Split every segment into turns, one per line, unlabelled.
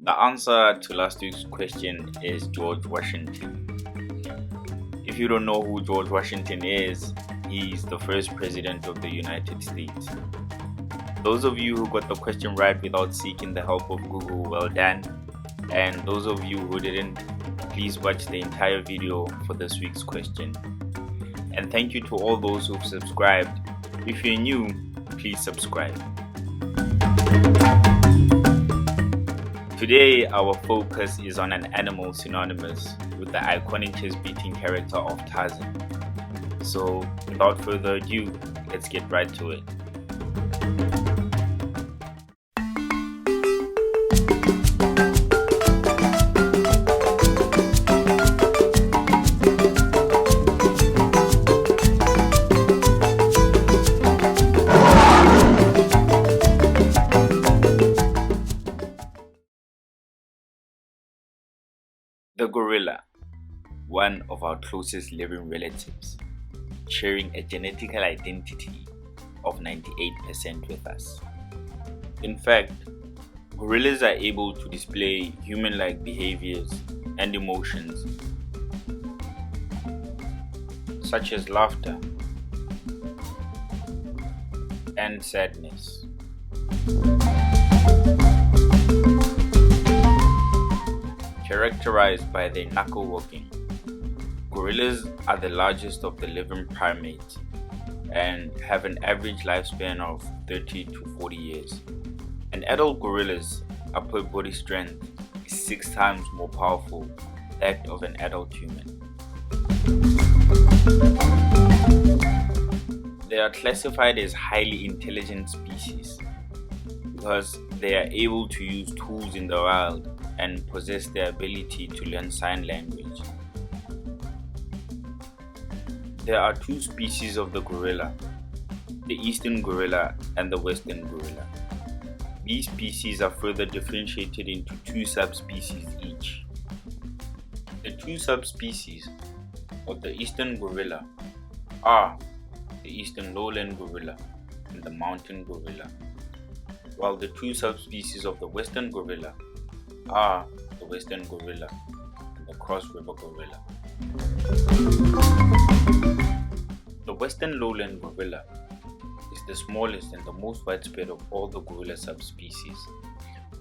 The answer to last week's question is George Washington. If you don't know who George Washington is, he's the first president of the United States. Those of you who got the question right without seeking the help of Google, well done. And those of you who didn't, please watch the entire video for this week's question. And thank you to all those who've subscribed. If you're new, please subscribe. Today, our focus is on an animal synonymous with the iconic chess-beating character of Tarzan. So, without further ado, let's get right to it. The gorilla, one of our closest living relatives, sharing a genetical identity of 98% with us. In fact, gorillas are able to display human-like behaviors and emotions, such as laughter and sadness. Characterized by their knuckle walking, gorillas are the largest of the living primates and have an average lifespan of 30 to 40 years. An adult gorilla's upper body strength is 6 times more powerful than that of an adult human. They are classified as highly intelligent species because they are able to use tools in the wild and possess the ability to learn sign language. There are 2 species of the gorilla, the eastern gorilla and the western gorilla. These species are further differentiated into 2 subspecies each. The 2 subspecies of the eastern gorilla are the eastern lowland gorilla and the mountain gorilla, while the 2 subspecies of the western gorilla are the western gorilla and the cross river gorilla. The western lowland gorilla is the smallest and the most widespread of all the gorilla subspecies,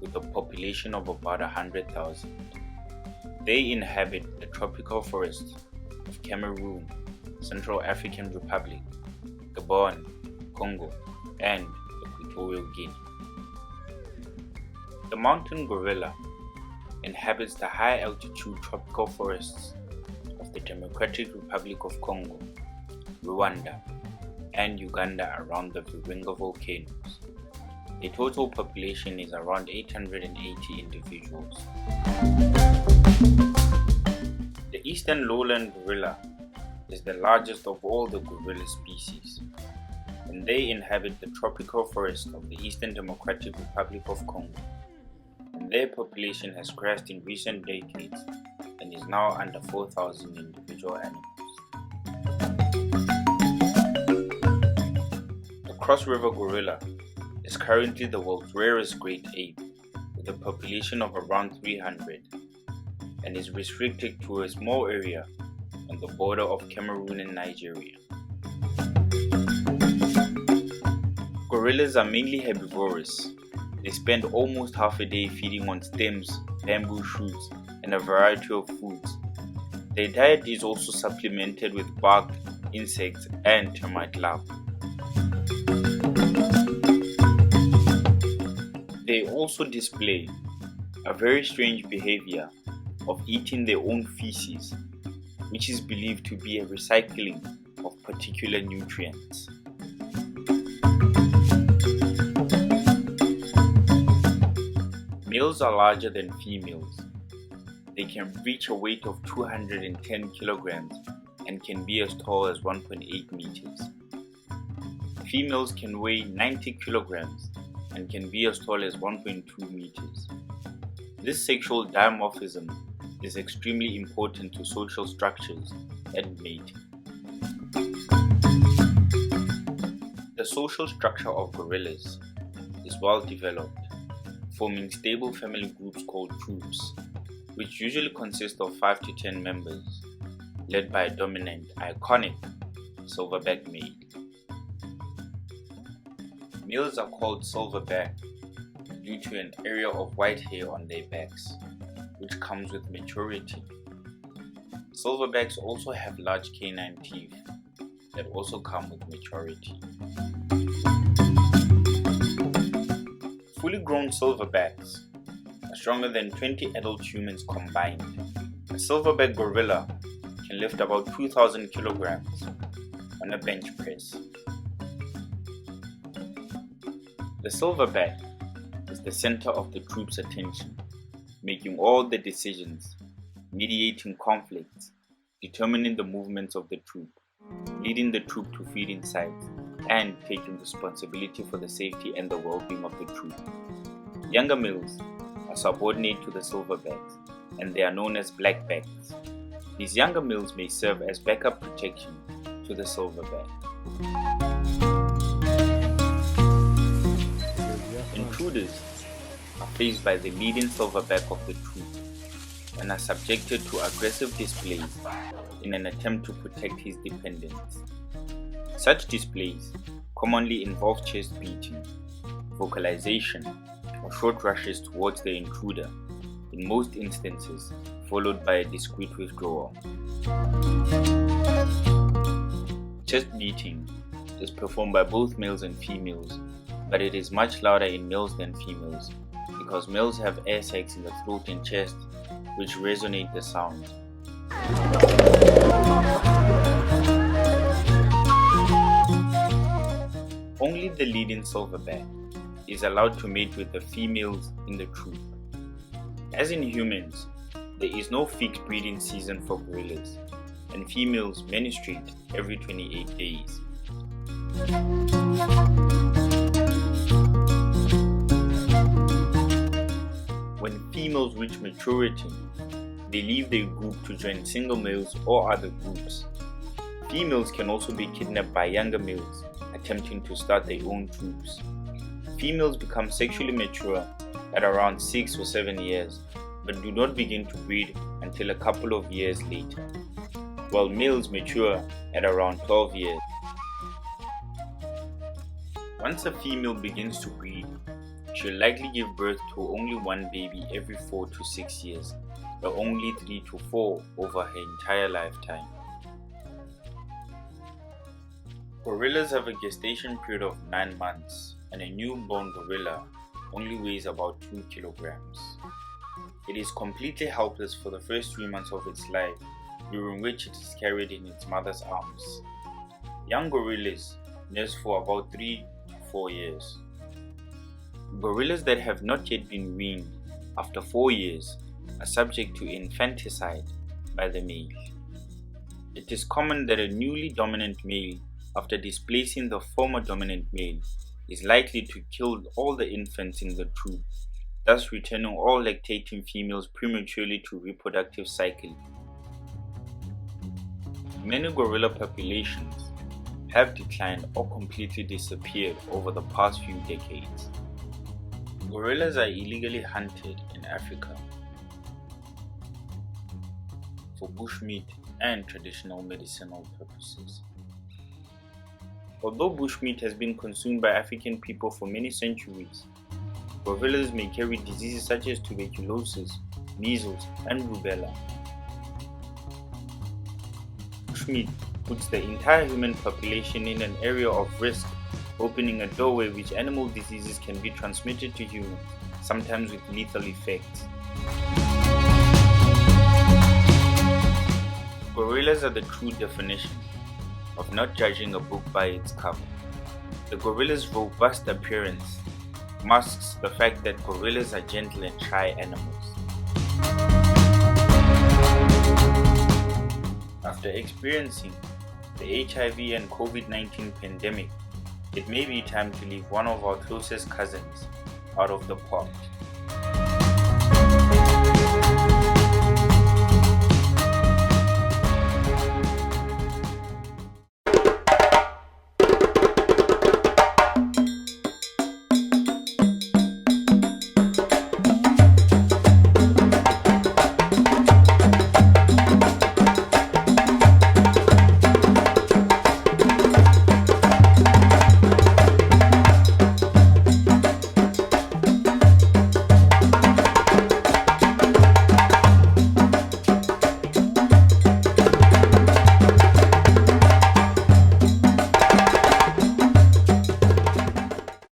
with a population of about 100,000. They inhabit the tropical forests of Cameroon, Central African Republic, Gabon, Congo, and Equatorial Guinea. The mountain gorilla inhabits the high-altitude tropical forests of the Democratic Republic of Congo, Rwanda, and Uganda around the Virunga volcanoes. The total population is around 880 individuals. The eastern lowland gorilla is the largest of all the gorilla species, and they inhabit the tropical forests of the Eastern Democratic Republic of Congo. Their population has crashed in recent decades and is now under 4,000 individual animals. The cross river gorilla is currently the world's rarest great ape, with a population of around 300, and is restricted to a small area on the border of Cameroon and Nigeria. Gorillas are mainly herbivorous. They spend almost half a day feeding on stems, bamboo shoots, and a variety of foods. Their diet is also supplemented with bark, insects, and termite larvae. They also display a very strange behavior of eating their own feces, which is believed to be a recycling of particular nutrients. Males are larger than females. They can reach a weight of 210 kilograms and can be as tall as 1.8 meters. Females can weigh 90 kilograms and can be as tall as 1.2 meters. This sexual dimorphism is extremely important to social structures and mating. The social structure of gorillas is well developed. forming stable family groups called troops, which usually consist of 5 to 10 members, led by a dominant, iconic silverback male. Males are called silverback due to an area of white hair on their backs, which comes with maturity. Silverbacks also have large canine teeth that also come with maturity. Fully grown silverbacks are stronger than 20 adult humans combined. A silverback gorilla can lift about 2,000 kilograms on a bench press. The silverback is the center of the troop's attention, making all the decisions, mediating conflicts, determining the movements of the troop, leading the troop to feeding sites, and taking responsibility for the safety and the well-being of the troop. Younger males are subordinate to the silverbacks, and they are known as blackbacks. These younger males may serve as backup protection to the silverback. Intruders are faced by the leading silverback of the troop and are subjected to aggressive displays in an attempt to protect his dependents. Such displays commonly involve chest beating, vocalization, or short rushes towards the intruder, in most instances followed by a discreet withdrawal. Chest beating is performed by both males and females, but it is much louder in males than females because males have air sacs in the throat and chest which resonate the sound. Only the leading silverback is allowed to mate with the females in the troop. As in humans, there is no fixed breeding season for gorillas, and females menstruate every 28 days. When females reach maturity, they leave their group to join single males or other groups. Females can also be kidnapped by younger males attempting to start their own troops. Females become sexually mature at around 6 or 7 years, but do not begin to breed until a couple of years later, while males mature at around 12 years. Once a female begins to breed, she'll likely give birth to only one baby every 4 to 6 years, but only 3 to 4 over her entire lifetime. Gorillas have a gestation period of 9 months, and a newborn gorilla only weighs about 2 kilograms. It is completely helpless for the first 3 months of its life, during which it is carried in its mother's arms. Young gorillas nurse for about 3 to 4 years. Gorillas that have not yet been weaned after 4 years are subject to infanticide by the male. It is common that a newly dominant male, after displacing the former dominant male, is likely to kill all the infants in the troop, thus returning all lactating females prematurely to reproductive cycle. Many gorilla populations have declined or completely disappeared over the past few decades. Gorillas are illegally hunted in Africa for bushmeat and traditional medicinal purposes. Although bushmeat has been consumed by African people for many centuries, gorillas may carry diseases such as tuberculosis, measles, and rubella. Bushmeat puts the entire human population in an area of risk, opening a doorway which animal diseases can be transmitted to humans, sometimes with lethal effects. Gorillas are the true definition of not judging a book by its cover. The gorilla's robust appearance masks the fact that gorillas are gentle and shy animals. After experiencing the HIV and COVID-19 pandemic, it may be time to leave one of our closest cousins out of the pot.